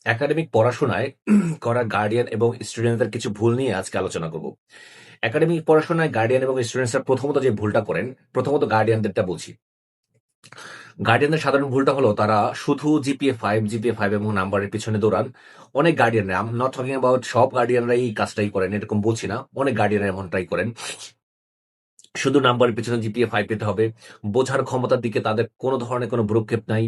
Academic পড়াশোনায় করা guardian এবং স্টুডেন্টদের কিছু ভুল নিয়ে আজকে আলোচনা করব। একাডেমিক পড়াশোনায় গার্ডিয়ান এবং স্টুডেন্টসরা প্রথমত যে ভুলটা করেন, প্রথমত গার্ডিয়ানদেরটা বলছি। গার্ডিয়ানদের সাধারণ ভুলটা হলো তারা শুধু জিপিএ 5 এবং নাম্বারের পিছনে দৌড়ান। অনেক গার্ডিয়ানরা, I am not talking about সব গার্ডিয়ানরা এই কাজটাই করেন এরকম বলছি না, অনেক গার্ডিয়ানরা এমনটাই করেন। শুধু নাম্বারের পেছনে জিপিএ 5 পেতে হবে। বোঝার ক্ষমতার দিকে তাদের কোনো ধরনের কোনো ভ্রুক্ষেপ নাই।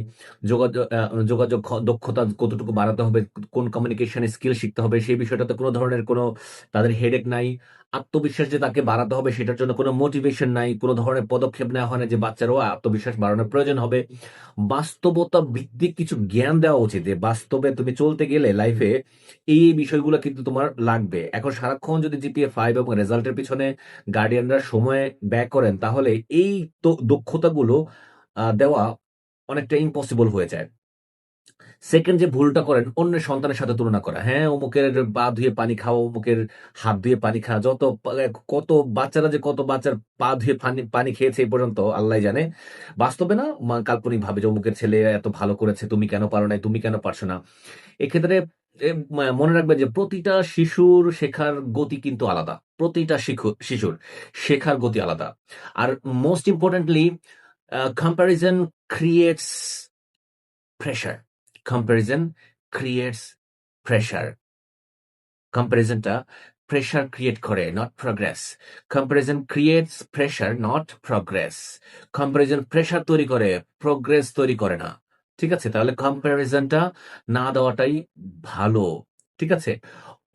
যোগাযোগ দক্ষতা কতটুকু বাড়াতে হবে, কোন কমিউনিকেশন স্কিল শিখতে হবে সেই বিষয়টাতে কোনো ধরনের কোনো তাদের হেডেক নাই। আত্মবিশ্বাস যে তাকে বাড়াতে হবে সেটার জন্য কোনো মোটিভেশন নাই, কোনো ধরনের পদক্ষেপ নেওয়া হয় না যে বাচ্চারও আত্মবিশ্বাস বাড়ানোর প্রয়োজন হবে। বাস্তবতা ভিত্তিক কিছু জ্ঞান দেওয়া উচিত যে বাস্তবে তুমি চলতে গেলে লাইফে এই বিষয়গুলো কিন্তু তোমার লাগবে। এখন সারাক্ষণ যদি জিপিএ 5 এবং রেজাল্টের পিছনে গার্ডিয়ানরা সময় ব্যয় করেন তাহলে এই তো দক্ষতাগুলো দেওয়া অনেকটা ইম্পসিবল হয়ে যায়। সেকেন্ড যে ভুলটা করেন অন্যের সন্তানের সাথে তুলনা করা। হ্যাঁ, অমুকের পা ধুয়ে পানি খাওয়া, অমুকের হাত ধুয়ে পানি খাওয়া, কত বাচ্চারা যে কত বাচ্চার পা ধুয়ে পানি পানি খেয়েছে এই পর্যন্ত আল্লাহ জানে। বাস্তবে না, কাল্পনিক ভাবে যে অমুকের ছেলে এত ভালো করেছে, তুমি কেন পারো নাই, তুমি কেন পারছো না। এক্ষেত্রে মনে রাখবে যে প্রতিটা শিশুর শেখার গতি কিন্তু আলাদা। প্রতিটা শিশুর শেখার গতি আলাদা। আর most importantly, comparison creates pressure. Comparison creates pressure. কম্প্যারিজনটা প্রেশার ক্রিয়েট করে, not progress. Comparison creates pressure, not progress. Comparison pressure তৈরি করে, প্রগ্রেস তৈরি করে না। ঠিক আছে? তাহলে কম্প্যারিজনটা না দেওয়াটাই ভালো। ঠিক আছে?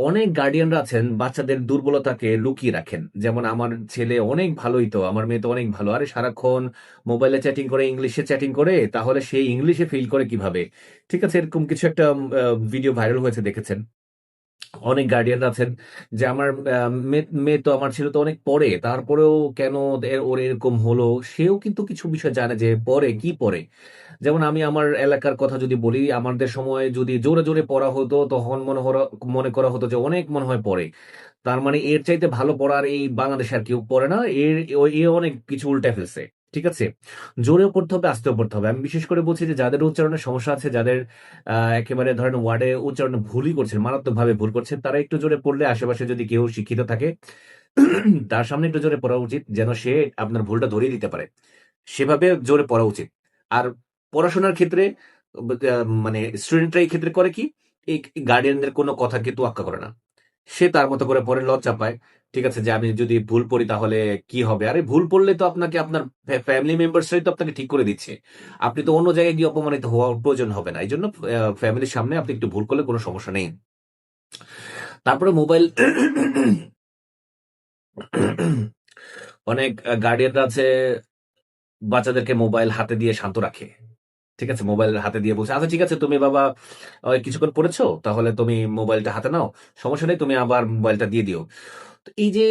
অনেক গার্ডিয়ানরা আছেন বাচ্চাদের দুর্বলতাকে লুকিয়ে রাখেন। যেমন আমার ছেলে অনেক ভালোই তো, আমার মেয়ে তো অনেক ভালো। আরে সারাক্ষণ মোবাইলে চ্যাটিং করে, ইংলিশে চ্যাটিং করে, তাহলে সে ইংলিশে ফেইল করে কিভাবে? ঠিক আছে? এরকম কিছু একটা ভিডিও ভাইরাল হয়েছে দেখেছেন। অনেক গার্ডিয়ান আছেন যে আমার মেয়ে তো, আমার ছেলে তো অনেক পড়ে, তারপরেও কেন ওর এরকম হলো। সেও কিন্তু কিছু বিষয় জানে যে পড়ে কি পড়ে। যেমন আমি আমার এলাকার কথা যদি বলি, আমাদের সময় যদি জোরে জোরে পড়া হতো তখন মনে করা হতো যে অনেক মনে হয় পড়ে। তার মানে এর চাইতে ভালো পড়ার এই বাংলাদেশে আর কেউ পড়ে না। এ অনেক কিছু উল্টে ফেলছে। ঠিক আছে? জোরেও পড়তে হবে, আস্তেও পড়তে হবে। আমি বিশেষ করে বলছি যে যাদের উচ্চারণের সমস্যা আছে, যাদের একেবারে ধরেন ওয়ার্ডে উচ্চারণ ভুলই করছেন, মারাত্মকভাবে ভুল করছেন, তারা একটু জোরে পড়লে আশেপাশে যদি কেউ শিক্ষিত থাকে তার সামনে একটু জোরে পড়া উচিত যেন সে আপনার ভুলটা ধরিয়ে দিতে পারে। সেভাবে জোরে পড়া উচিত। আর পড়াশোনার ক্ষেত্রে মানে স্টুডেন্টরা এই ক্ষেত্রে করে কি, এই গার্ডিয়ানদের কোনো কথাকে তোয়াক্কা করে না। সে তার মতো করে পড়ে, লজ্জা পায়। ঠিক আছে? যে আমি যদি ভুল পড়ি তাহলে কি হবে? আরে ভুল পড়লে তো আপনাকে আপনার ফ্যামিলি মেম্বার্সরাই তো আপনাকে ঠিক করে দিচ্ছে। আপনি তো অন্য জায়গায় গিয়ে অপমানিত হওয়ার প্রয়োজন হবে না। এই জন্য ফ্যামিলির সামনে আপনি একটু ভুল করলে কোনো সমস্যা নেই। তারপরে মোবাইল অনেক গার্ডিয়ানরা আছে বাচ্চাদেরকে মোবাইল হাতে দিয়ে শান্ত রাখে। ঠিক আছে? মোবাইল হাতে দিয়ে বলছে, "আচ্ছা ঠিক আছে, তুমি বাবা কিছুক্ষণ পড়েছো? তাহলে তুমি মোবাইলটা হাতে নাও। সমস্যা নেই, তুমি আবার মোবাইলটা দিয়ে দিও।" তো এই যে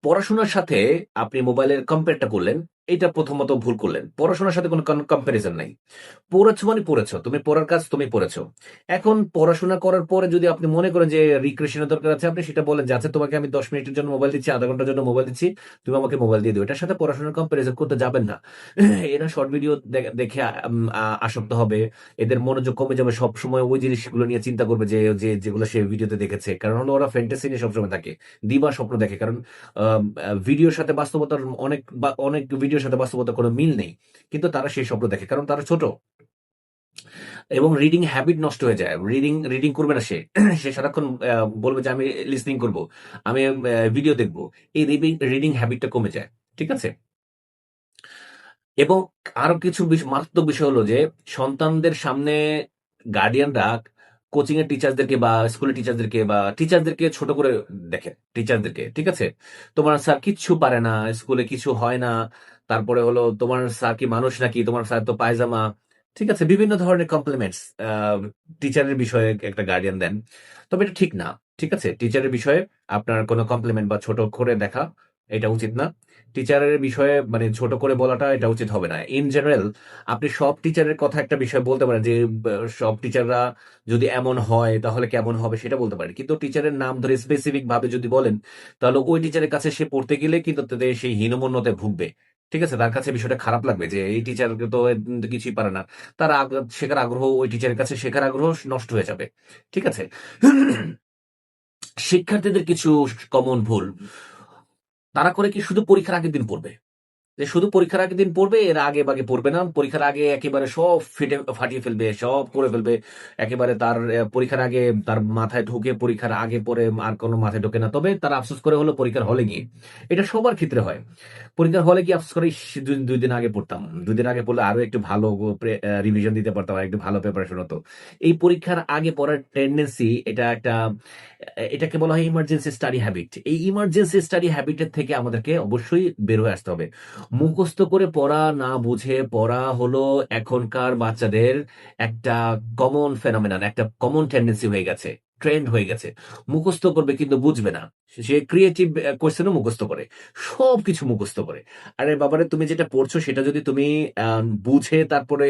পড়াশোনার সাথে আপনি মোবাইলের কম্পেয়ারটা করলেন, এটা প্রথমত ভুল করলেন। পড়াশোনার সাথে কোনো কম্প্যারিজন নাই। পড়েছো মানে পড়েছো। তুমি পড়ার কাজ তুমি পড়েছো। এখন পড়াশোনা করার পরে যদি আপনি মনে করেন যে রিক্রিয়েশন এর দরকার আছে, আপনি সেটা বলেন যে, "আচ্ছা তোমাকে আমি ১০ মিনিটের জন্য মোবাইল দিচ্ছি, আধা ঘন্টার জন্য মোবাইল দিচ্ছি। তুমি আমাকে মোবাইল দিয়ে দিও।" এটার সাথে পড়াশোনার কম্প্যারিজন করতে যাবেন না। এরা শর্ট ভিডিও দেখে আসক্ত হবে। এদের মনোযোগ কমে যাবে। সবসময় ওই জিনিসগুলো নিয়ে চিন্তা করবে যেগুলো সে ভিডিওতে দেখেছে। কারণ হলো ওরা ফ্যান্টাসি নিয়ে সবসময় থাকে। দিবা স্বপ্ন দেখে। কারণ ভিডিওর সাথে বাস্তবতার অনেক ভিডিওর সাথে বাস্তবতার কোনো মিল নেই। কিন্তু তারা সেই স্বপ্ন দেখে। কারণ তারা ছোট। এবং রিডিং হ্যাবিট নষ্ট হয়ে যায়। রিডিং করবে না সে। সে সারাক্ষণ বলবে যে আমি লিসনিং করব। আমি ভিডিও দেখব। এই রিডিং হ্যাবিটটা কমে যায়। ঠিক আছে? এবং আরো কিছু মারাত্মক বিষয় হলো যে সন্তানদের সামনে গার্ডিয়ানরা কোচিং এর টিচারদেরকে বা স্কুলের টিচারদেরকে বা টিচারদেরকে ছোট করে দেখে। টিচারদেরকে, ঠিক আছে? তোমার স্যার কিচ্ছু পারে না, স্কুলে কিছু হয় না। তারপরে হলো তোমার স্যার কি মানুষ নাকি, তোমার স্যার তো পায়জামা। ঠিক আছে? বিভিন্ন ধরনের কমপ্লিমেন্টস টিচারের বিষয়ে একটা গার্ডিয়ান দেন। তবে এটা ঠিক না। ঠিক আছে? টিচারের বিষয়ে আপনার কোনো কমপ্লিমেন্ট বা ছোট করে দেখা এটা উচিত না। টিচারের বিষয়ে মানে ছোট করে বলাটা এটা উচিত হবে না। ইন জেনারেল আপনি সব টিচারের কথা একটা বিষয় বলতে পারেন যে সব টিচাররা যদি এমন হয় তাহলে কেমন হবে সেটা বলতে পারেন। কিন্তু টিচারের নাম ধরে স্পেসিফিক ভাবে যদি বলেন তাহলে ওই টিচারের কাছে সে পড়তে গেলে কিন্তু তাদের সেই হীনমন্যতায় ভুগবে। ঠিক আছে? তার কাছে বিষয়টা খারাপ লাগবে যে এই টিচার তো কিছুই পারে না। তার শেখার আগ্রহ, ওই টিচারের কাছে শেখার আগ্রহ নষ্ট হয়ে যাবে। ঠিক আছে? শিক্ষার্থীদের কিছু কমন ভুল। তারা করে কি শুধু পরীক্ষার আগের দিন পড়বে। যে শুধু পরীক্ষার আগের দিন পড়বে, এর আগে বাগে পড়বে না। পরীক্ষার আগে একেবারে সব ফাটিয়ে ফেলবে, সব করে ফেলবে। একেবারে তার পরীক্ষার আগে তার মাথায় ঢুকে পরীক্ষার আগে পড়ে আর কোনো মাথায় ঢোকে না। তবে তারা আফসোস করে হলো পরীক্ষার হলে গিয়ে। এটা সবার ক্ষেত্রে হয়। পরীক্ষার হলে গিয়ে আফসোস করে, ইস! ২ দিন আগে পড়তাম। ২ দিন আগে পড়লে আরো একটু ভালো রিভিশন দিতে পারতাম, আর একটু ভালো প্রিপারেশন হতো। এই পরীক্ষার আগে পড়ার টেনডেন্সি, এটা একটা এটাকে বলা হয় ইমার্জেন্সি স্টাডি হ্যাবিট। এই ইমার্জেন্সি স্টাডি হ্যাবিটের থেকে আমাদেরকে অবশ্যই বের হয়ে আসতে হবে। মুখস্থ করে পড়া, না বুঝে পড়া হলো এখনকার বাচ্চাদের একটা কমন ফেনোমেনন, একটা কমন টেন্ডেন্সি হয়ে গেছে, ট্রেন্ড হয়ে গেছে। মুখস্থ করবে কিন্তু বুঝবে না। সে ক্রিয়েটিভ কোয়েশ্চেনও মুখস্থ করে, সবকিছু মুখস্থ করে। আরে বাবারে, তুমি যেটা পড়ছো সেটা যদি তুমি বুঝে তারপরে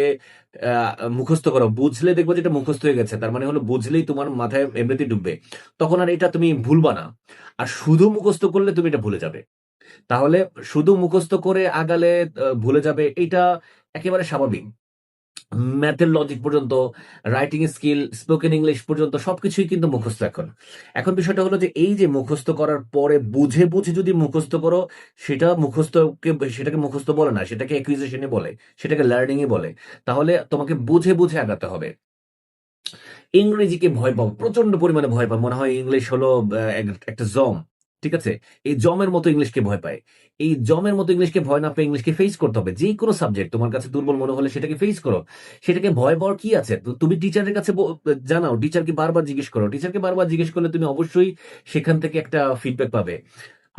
মুখস্থ করো, বুঝলে দেখবো যেটা মুখস্থ হয়ে গেছে, তার মানে হলো বুঝলেই তোমার মাথায় এমনিতেই ঢুকবে। তখন আর এটা তুমি ভুলবা না। আর শুধু মুখস্থ করলে তুমি এটা ভুলে যাবে। তাহলে শুধু মুখস্থ করে আগালে ভুলে যাবে, এইটা একেবারে স্বাভাবিক। ম্যাথের লজিক পর্যন্ত, রাইটিং স্কিল, স্পোকেন ইংলিশ পর্যন্ত সবকিছুই কিন্তু মুখস্থ এখন। এখন বিষয়টা হলো যে এই যে মুখস্থ করার পরে বুঝে, বুঝে যদি মুখস্থ করো, সেটা সেটাকে মুখস্থ বলে না, সেটাকে অ্যাকুইজিশনই বলে, সেটাকে লার্নিংই বলে। তাহলে তোমাকে বুঝে, বুঝে আগাতে হবে। ইংরেজিকে ভয় পাও, প্রচন্ড পরিমাণে ভয় পাও। মনে হয় ইংলিশ হলো একটা জম। ঠিক আছে? এই জমের মতো ইংলিশকে ভয় পায়। এই জমের মতো ইংলিশকে ভয় না পেয়ে ইংলিশকে ফেস করতে হবে। যেকোনো সাবজেক্ট তোমার কাছে দুর্বল মনে হলে সেটাকে ফেস করো। সেটাকে ভয় পাওয়ার কি আছে? তুমি টিচারের কাছে জানাও, টিচারকে বারবার জিজ্ঞেস করো। টিচারকে বারবার জিজ্ঞেস করলে তুমি অবশ্যই সেখান থেকে একটা ফিডব্যাক পাবে।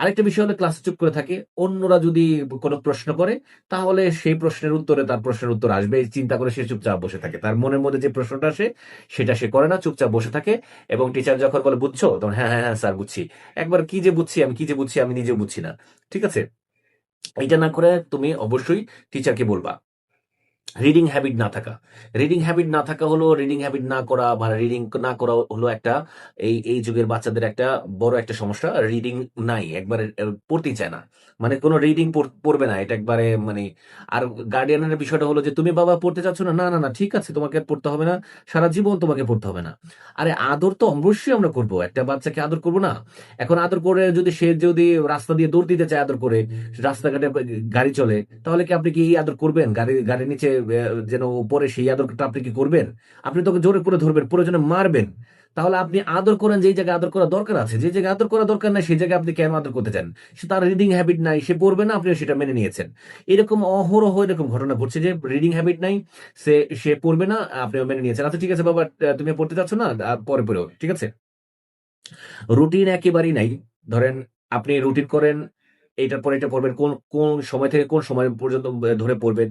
আরেকটা বিষয় হলো ক্লাসে চুপ করে থাকে। অন্যরা যদি কোনো প্রশ্ন করে, তাহলে সেই প্রশ্নের উত্তরে তার প্রশ্নের উত্তর আসবে। এই চিন্তা করে সে চুপচাপ বসে থাকে। তার মনের মধ্যে যে প্রশ্নটা আসে সেটা সে করে না, চুপচাপ বসে থাকে। এবং টিচার যখন বলে, বুঝছো? তখন হ্যাঁ, হ্যাঁ, হ্যাঁ স্যার বুঝছি। একবার কি যে বুঝছি, আমি কি যে বুঝছি আমি নিজেও বুঝছি না। ঠিক আছে? এটা না করে তুমি অবশ্যই টিচারকে বলবা। রিডিং হ্যাবিট না থাকা। রিডিং হ্যাবিট না থাকা হলো, রিডিং হ্যাবিট না করা বা রিডিং না করা হলো একটা এই যুগের বাচ্চাদের একটা বড় একটা সমস্যা। রিডিং নাই, একবারে পড়তেই চায় না। মানে কোনো রিডিং পড়বে না, এটা একবারে মানে। আর গার্ডিয়ানের বিষয়টা হলো যে, তুমি বাবা পড়তে চাচ্ছ না, না না না ঠিক আছে, তোমাকে আর পড়তে হবে না, সারা জীবন তোমাকে পড়তে হবে না। আরে আদর তো অবশ্যই আমরা করবো, একটা বাচ্চাকে আদর করবো না? এখন আদর করে যদি রাস্তা দিয়ে দৌড় দিতে চায় আদর করে, রাস্তাঘাটে গাড়ি চলে, তাহলে কি আপনি কি এই আদর করবেন? গাড়ির নিচে যেন পরে সেই আদরটা আপনি কি করবেন? আপনি তোকে জোরে করে ধরবেন, প্রয়োজনে মারবেন। তাহলে আপনি আদর করেন যেই জায়গায় আদর করা দরকার আছে, যে জায়গায় আদর করা দরকার নাই সেই জায়গায় আপনি কেন আদর করতে চান? সে তার রিডিং হ্যাবিট নাই, সে পড়বে না, আপনিও সেটা মেনে নিয়েছেন। এরকম অহরহ এরকম ঘটনা ঘটছে যে রিডিং হ্যাবিট নাই, সে সে পড়বে না, আপনিও মেনে নিয়েছেন। আচ্ছা ঠিক আছে বাবা, তুমি পড়তে চাচ্ছ না, পরে পড়ো, ঠিক আছে? রুটিন একেবারেই নাই। ধরেন আপনি রুটিন করেন, এইটার পরে এটা পড়বেন, কোন কোন সময় থেকে কোন সময় পর্যন্ত ধরে পড়বেন।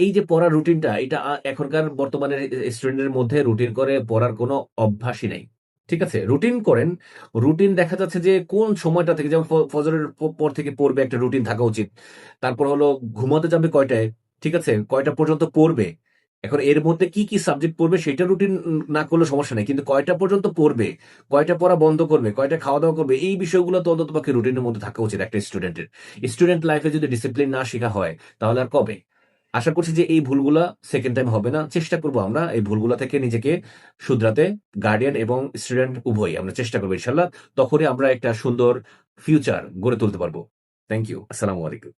এই যে পড়ার রুটিনটা, এটা এখনকার বর্তমানে স্টুডেন্টের মধ্যে রুটিন করে পড়ার কোনো অভ্যাসই নাই। ঠিক আছে? রুটিন করেন, রুটিন দেখা যাচ্ছে যে কোন সময়টা থেকে, যেমন ফজরের পর থেকে পড়বে, একটা রুটিন থাকা উচিত। তারপর হলো ঘুমাতে যাবে কয়টায়, ঠিক আছে? কয়টা পর্যন্ত পড়বে। এখন এর মধ্যে কি, কি সাবজেক্ট পড়বে সেটা রুটিন না করলে সমস্যা নাই। কিন্তু কয়টা পর্যন্ত পড়বে, কয়টা পড়া বন্ধ করবে, কয়টা খাওয়া-দাওয়া করবে, এই বিষয়গুলো তো অন্ততপক্ষে রুটিনের মধ্যে থাকা উচিত একটা স্টুডেন্টের। স্টুডেন্ট লাইফে যদি ডিসিপ্লিন না শেখা হয়, তাহলে আর কবে? আশা করছি যে এই ভুলগুলা সেকেন্ড টাইম হবে না। চেষ্টা করব আমরা এই ভুলগুলা থেকে নিজেকে শুধরাতে। গার্ডিয়ান এবং স্টুডেন্ট উভয়ই আমরা চেষ্টা করব ইনশাআল্লাহ। তখনই আমরা একটা সুন্দর ফিউচার গড়ে তুলতে পারব। Thank you. আসসালামু আলাইকুম।